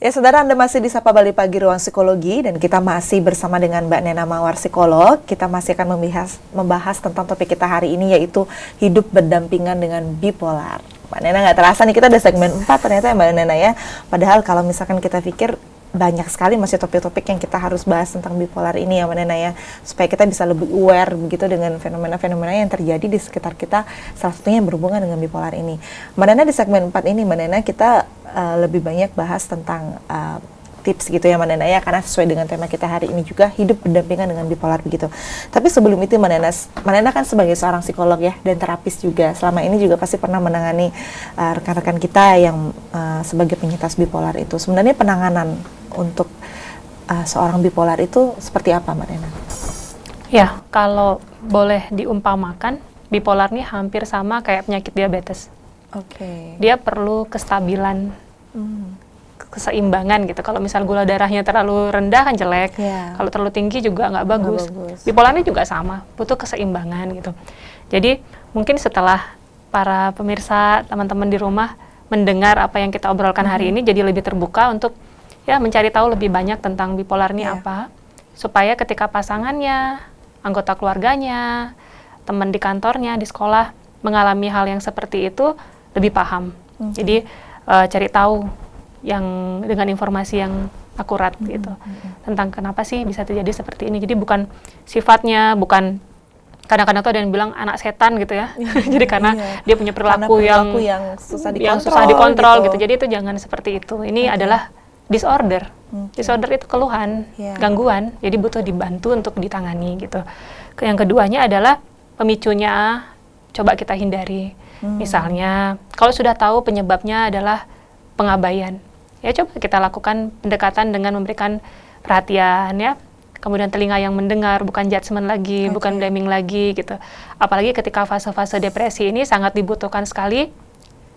Ya, saudara, Anda masih di Sapa Bali Pagi Ruang Psikologi dan kita masih bersama dengan Mbak Nena Mawar, psikolog. Kita masih akan membahas tentang topik kita hari ini, yaitu hidup berdampingan dengan bipolar. Mbak Nena, nggak terasa nih kita ada segmen 4 ternyata ya Mbak Nena ya. Padahal kalau misalkan kita pikir banyak sekali masih topik-topik yang kita harus bahas tentang bipolar ini ya Mbak Nena ya, supaya kita bisa lebih aware begitu dengan fenomena-fenomena yang terjadi di sekitar kita, salah satunya yang berhubungan dengan bipolar ini. Mbak Nena, di segmen 4 ini Mbak Nena kita lebih banyak bahas tentang tips gitu ya Mbak Nena ya, karena sesuai dengan tema kita hari ini juga, hidup berdampingan dengan bipolar begitu. Tapi sebelum itu Mbak Nena kan sebagai seorang psikolog ya dan terapis juga, selama ini juga pasti pernah menangani rekan-rekan kita yang sebagai penyintas bipolar itu. Sebenarnya penanganan untuk seorang bipolar itu seperti apa Mbak Nena? Ya, kalau boleh diumpamakan, bipolar ini hampir sama kayak penyakit diabetes. Oke. Dia perlu kestabilan, keseimbangan gitu. Kalau misal gula darahnya terlalu rendah kan jelek, kalau terlalu tinggi juga nggak bagus. Bipolar ini juga sama, butuh keseimbangan gitu. Jadi mungkin setelah para pemirsa, teman-teman di rumah mendengar apa yang kita obrolkan hari ini, jadi lebih terbuka untuk ya mencari tahu lebih banyak tentang bipolar ini apa, supaya ketika pasangannya, anggota keluarganya, teman di kantornya, di sekolah mengalami hal yang seperti itu, lebih paham. Jadi cari tahu yang dengan informasi yang akurat gitu tentang kenapa sih bisa terjadi seperti ini. Jadi bukan sifatnya, bukan kadang-kadang tuh ada yang bilang anak setan gitu ya. Jadi karena dia punya perilaku yang susah dikontrol gitu. Jadi itu jangan seperti itu. Ini adalah disorder. Disorder itu keluhan, gangguan. Jadi butuh dibantu untuk ditangani gitu. Yang keduanya adalah pemicunya coba kita hindari. Misalnya, kalau sudah tahu penyebabnya adalah pengabaian, ya coba kita lakukan pendekatan dengan memberikan perhatian ya. Kemudian telinga yang mendengar, bukan judgement lagi, bukan blaming lagi gitu. Apalagi ketika fase-fase depresi ini sangat dibutuhkan sekali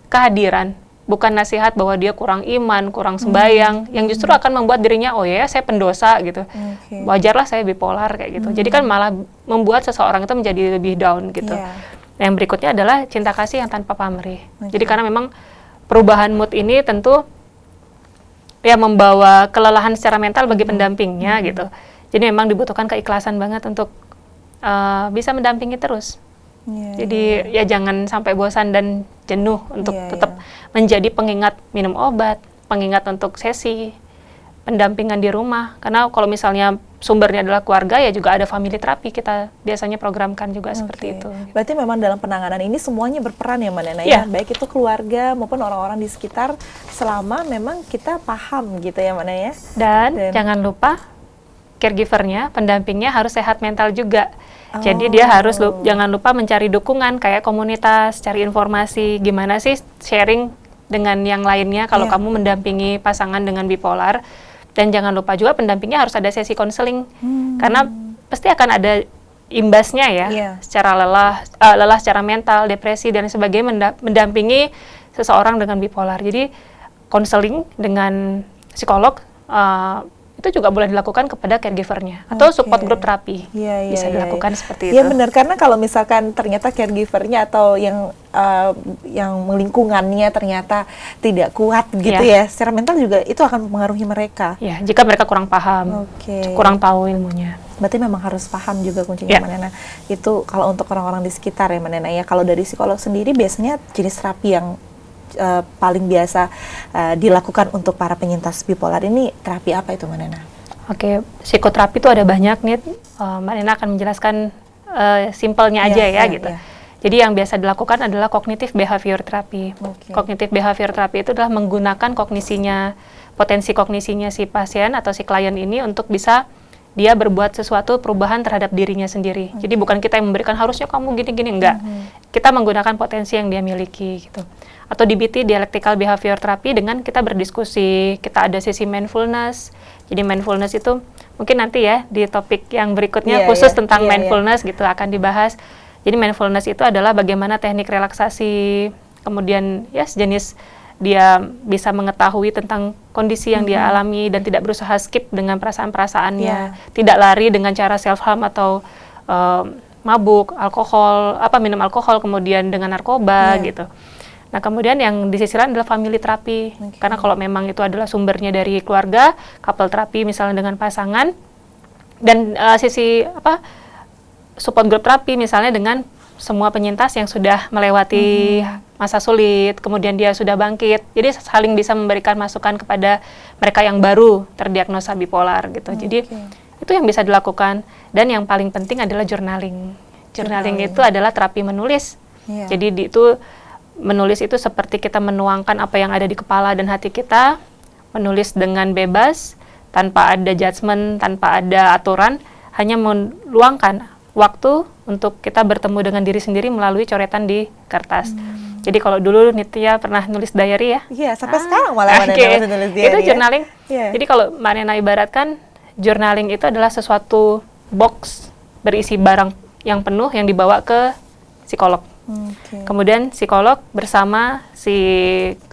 kehadiran, bukan nasihat bahwa dia kurang iman, kurang sembahyang, yang justru akan membuat dirinya, oh ya saya pendosa gitu. Wajarlah saya bipolar kayak gitu. Jadi kan malah membuat seseorang itu menjadi lebih down gitu. Yang berikutnya adalah cinta kasih yang tanpa pamrih. Jadi karena memang perubahan mood ini tentu ya membawa kelelahan secara mental bagi pendampingnya gitu. Jadi memang dibutuhkan keikhlasan banget untuk bisa mendampingi terus. Jadi ya jangan sampai bosan dan jenuh untuk tetap menjadi pengingat minum obat, pengingat untuk sesi pendampingan di rumah. Karena kalau misalnya sumbernya adalah keluarga, ya juga ada family terapi, kita biasanya programkan juga seperti itu. Berarti memang dalam penanganan ini semuanya berperan ya Mbak Nena ya, baik itu keluarga maupun orang-orang di sekitar, selama memang kita paham gitu ya Mbak Nena ya. Dan jangan lupa caregivernya, pendampingnya harus sehat mental juga. Jadi dia harus jangan lupa mencari dukungan kayak komunitas, cari informasi gimana sih sharing dengan yang lainnya kalau kamu mendampingi pasangan dengan bipolar. Dan jangan lupa juga pendampingnya harus ada sesi konseling, karena pasti akan ada imbasnya ya, secara lelah secara mental, depresi dan sebagainya mendampingi seseorang dengan bipolar. Jadi konseling dengan psikolog itu juga boleh dilakukan kepada caregivernya atau support group terapi bisa dilakukan seperti itu. Iya benar, karena kalau misalkan ternyata caregivernya atau yang lingkungannya ternyata tidak kuat gitu ya, secara mental juga itu akan mempengaruhi mereka. Ya, jika mereka kurang paham, kurang tahu ilmunya. Berarti memang harus paham juga kuncinya Mbak Nena. Itu kalau untuk orang-orang di sekitar ya Mbak Nena ya. Kalau dari psikolog sendiri biasanya jenis terapi yang paling biasa dilakukan untuk para penyintas bipolar ini terapi apa itu Mbak Nena? Oke, psikoterapi itu ada banyak nih. Mbak Nena akan menjelaskan simpelnya aja ya gitu. Jadi yang biasa dilakukan adalah cognitive behavior therapy. Cognitive behavior therapy itu adalah menggunakan kognisinya, potensi kognisinya si pasien atau si klien ini untuk bisa dia berbuat sesuatu perubahan terhadap dirinya sendiri. Jadi bukan kita yang memberikan harusnya kamu gini-gini, enggak. Kita menggunakan potensi yang dia miliki gitu. Atau DBT, dialectical behavior therapy, dengan kita berdiskusi, kita ada sesi mindfulness. Jadi mindfulness itu mungkin nanti ya di topik yang berikutnya khusus tentang mindfulness gitu akan dibahas. Jadi mindfulness itu adalah bagaimana teknik relaksasi, kemudian ya sejenis dia bisa mengetahui tentang kondisi yang dia alami dan tidak berusaha skip dengan perasaan-perasaannya, tidak lari dengan cara self-harm atau mabuk, minum alkohol, kemudian dengan narkoba gitu. Nah, kemudian yang di sisi lain adalah family terapi. Karena kalau memang itu adalah sumbernya dari keluarga, couple terapi misalnya dengan pasangan, dan sisi support group terapi misalnya dengan semua penyintas yang sudah melewati masa sulit, kemudian dia sudah bangkit. Jadi saling bisa memberikan masukan kepada mereka yang baru terdiagnosa bipolar gitu. Jadi itu yang bisa dilakukan. Dan yang paling penting adalah journaling. Journaling itu adalah terapi menulis. Jadi itu menulis itu seperti kita menuangkan apa yang ada di kepala dan hati kita, menulis dengan bebas, tanpa ada judgement, tanpa ada aturan, hanya meluangkan waktu untuk kita bertemu dengan diri sendiri melalui coretan di kertas. Jadi kalau dulu Nitya pernah nulis diary ya? Iya, sampai sekarang malah masih nulis diary. Itu journaling. Jadi kalau Mbak Nena ibaratkan, journaling itu adalah sesuatu box berisi barang yang penuh yang dibawa ke psikolog. Kemudian psikolog bersama si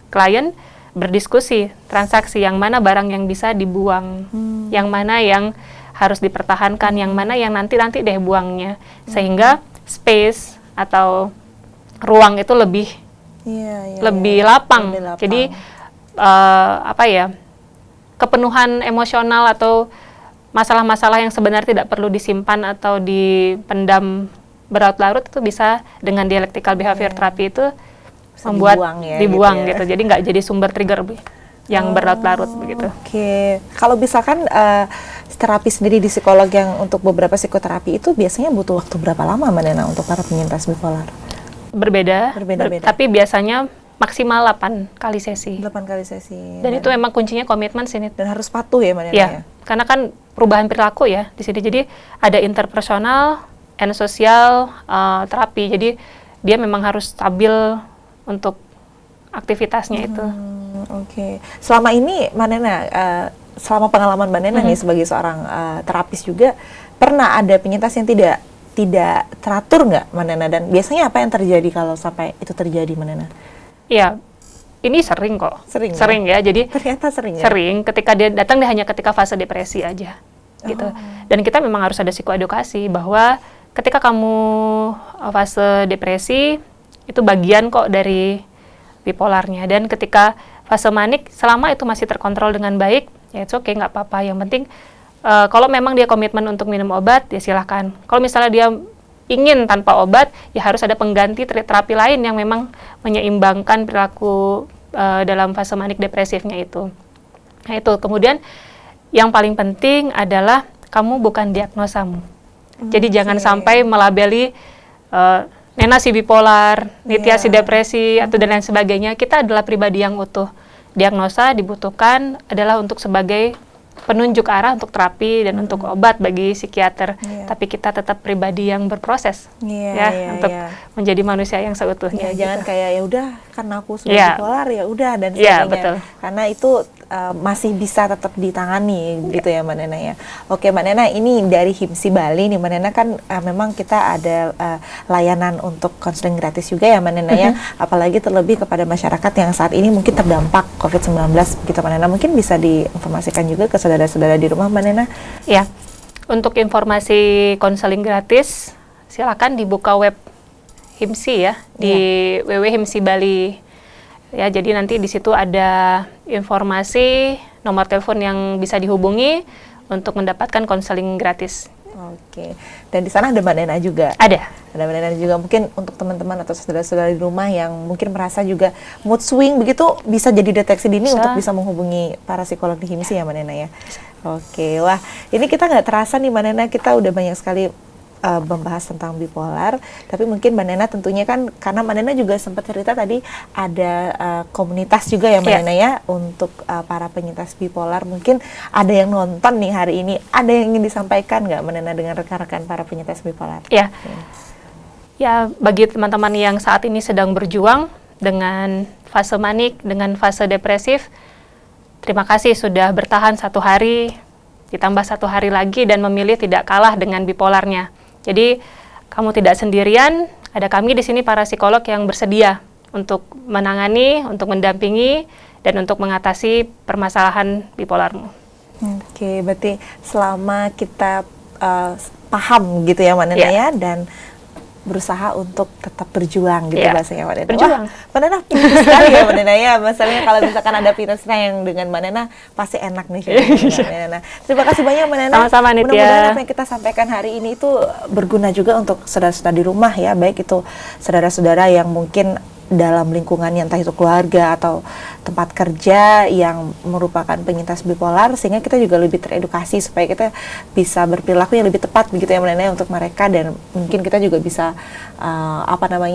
klien berdiskusi, transaksi yang mana barang yang bisa dibuang, yang mana yang harus dipertahankan, yang mana yang nanti deh buangnya, sehingga space atau ruang itu lebih lapang. Jadi kepenuhan emosional atau masalah-masalah yang sebenarnya tidak perlu disimpan atau dipendam berlarut-larut itu bisa dengan dialectical behavior therapy itu membuat dibuang gitu. Jadi nggak jadi sumber trigger yang berlarut-larut begitu. Kalau misalkan terapi sendiri di psikolog yang untuk beberapa psikoterapi itu biasanya butuh waktu berapa lama Mbak Nena untuk para penyintas bipolar? Berbeda. Tapi biasanya maksimal 8 kali sesi. 8 kali sesi. Dan itu memang kuncinya komitmen sih. Dan harus patuh ya Mbak Nena ya? Karena kan perubahan perilaku ya di sini. Jadi ada interpersonal and social terapi. Jadi dia memang harus stabil untuk aktivitasnya itu. Selama ini Mbak Nena, selama pengalaman Mbak Nena nih sebagai seorang terapis juga, pernah ada penyintas yang tidak teratur nggak Mbak Nena? Dan biasanya apa yang terjadi kalau sampai itu terjadi Mbak Nena? Iya, ini sering kok. Sering ya. Jadi ternyata sering. Sering. Ketika dia datang dia hanya ketika fase depresi aja, gitu. Dan kita memang harus ada psikoedukasi bahwa ketika kamu fase depresi itu bagian kok dari bipolarnya. Dan ketika fase manik, selama itu masih terkontrol dengan baik, ya it's okay, nggak apa-apa. Yang penting kalau memang dia komitmen untuk minum obat, ya silahkan. Kalau misalnya dia ingin tanpa obat, ya harus ada pengganti terapi lain yang memang menyeimbangkan perilaku dalam fase manik depresifnya itu. Nah itu, kemudian yang paling penting adalah kamu bukan diagnosamu. Jadi jangan sampai melabeli Nena si bipolar, Nitya si depresi, atau dan lain sebagainya. Kita adalah pribadi yang utuh. Diagnosa dibutuhkan adalah untuk sebagai penunjuk arah untuk terapi dan untuk obat bagi psikiater, tapi kita tetap pribadi yang berproses untuk menjadi manusia yang seutuhnya. Jangan kayak ya udah karena aku sudah bipolar ya udah dan sebagainya. Betul. Karena itu masih bisa tetap ditangani gitu ya Mbak Nena ya. Oke Mbak Nena, ini dari HIMSI Bali nih Mbak Nena kan memang kita ada layanan untuk konseling gratis juga ya Mbak Nena ya. Apalagi terlebih kepada masyarakat yang saat ini mungkin terdampak COVID-19 begitu Mbak Nena. Mungkin bisa diinformasikan juga ke saudara-saudara di rumah Mbak Nena. Ya, untuk informasi konseling gratis silakan dibuka web HIMSI ya di www.himsi Bali. Ya, jadi nanti di situ ada informasi nomor telepon yang bisa dihubungi untuk mendapatkan konseling gratis. Oke. Dan di sana ada Mbak Nena juga? Ada Mbak Nena juga. Mungkin untuk teman-teman atau saudara-saudara di rumah yang mungkin merasa juga mood swing begitu, bisa jadi deteksi dini untuk bisa menghubungi para psikolog di HIMSI ya Mbak Nena ya? Oke, wah ini kita nggak terasa nih Mbak Nena, kita udah banyak sekali membahas tentang bipolar, tapi mungkin Mbak Nena tentunya kan, karena Mbak Nena juga sempat cerita tadi ada komunitas juga ya Mbak Nena ya, untuk para penyintas bipolar. Mungkin ada yang nonton nih hari ini, ada yang ingin disampaikan nggak Mbak Nena dengan rekan-rekan para penyintas bipolar? Ya, bagi teman-teman yang saat ini sedang berjuang dengan fase manik, dengan fase depresif, terima kasih sudah bertahan 1 hari, ditambah 1 hari lagi dan memilih tidak kalah dengan bipolarnya. Jadi kamu tidak sendirian, ada kami di sini para psikolog yang bersedia untuk menangani, untuk mendampingi, dan untuk mengatasi permasalahan bipolarmu. Oke, berarti selama kita paham gitu ya Mbak Nena ya, dan berusaha untuk tetap berjuang gitu bahasanya Mbak Nena. Berjuang. Mbak Nena pintar sekali ya Mbak Nena ya. Masalahnya kalau misalkan ada pintar yang dengan Mbak Nena pasti enak nih Mbak Nena. Terima kasih banyak Mbak Nena. Sama-sama Nitya. Mudah-mudahan apa yang kita sampaikan hari ini itu berguna juga untuk saudara-saudara di rumah ya, baik itu saudara-saudara yang mungkin dalam lingkungannya entah itu keluarga atau tempat kerja yang merupakan penyintas bipolar, sehingga kita juga lebih teredukasi supaya kita bisa berperilaku yang lebih tepat begitu ya Mbak Nena untuk mereka, dan mungkin kita juga bisa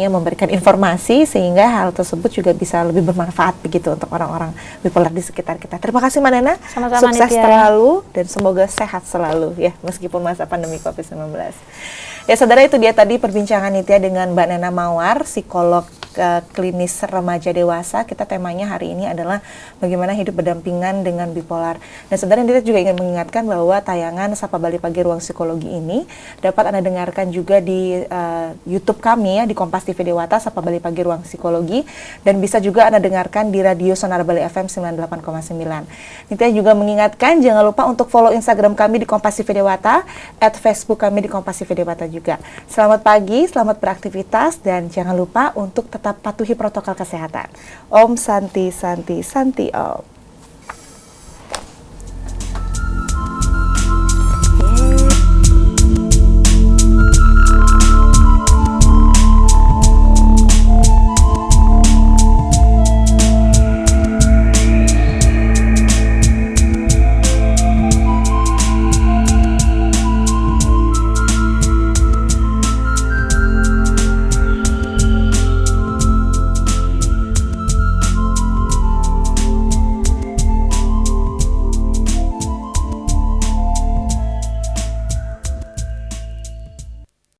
memberikan informasi sehingga hal tersebut juga bisa lebih bermanfaat begitu untuk orang-orang bipolar di sekitar kita. Terima kasih Mbak Nena. Sama-sama Sukses Nitya. terlalu dan semoga sehat selalu ya meskipun masa pandemi COVID-19. Ya saudara, itu dia tadi perbincangan Nitya dengan Mbak Nena Mawar, psikolog klinis remaja dewasa. Kita temanya hari ini adalah bagaimana hidup berdampingan dengan bipolar. Dan saudara, Nitya juga ingin mengingatkan bahwa tayangan Sapa Bali Pagi Ruang Psikologi ini dapat Anda dengarkan juga di YouTube kami ya, di Kompas TV Dewata Sapa Bali Pagi Ruang Psikologi, dan bisa juga Anda dengarkan di Radio Sonara Bali FM 98,9. Nitya juga mengingatkan jangan lupa untuk follow Instagram kami di Kompas TV Dewata, @Facebook kami di Kompas TV Dewata juga. Selamat pagi, selamat beraktivitas, dan jangan lupa untuk tetap patuhi protokol kesehatan. Om Santi Santi Santi Om.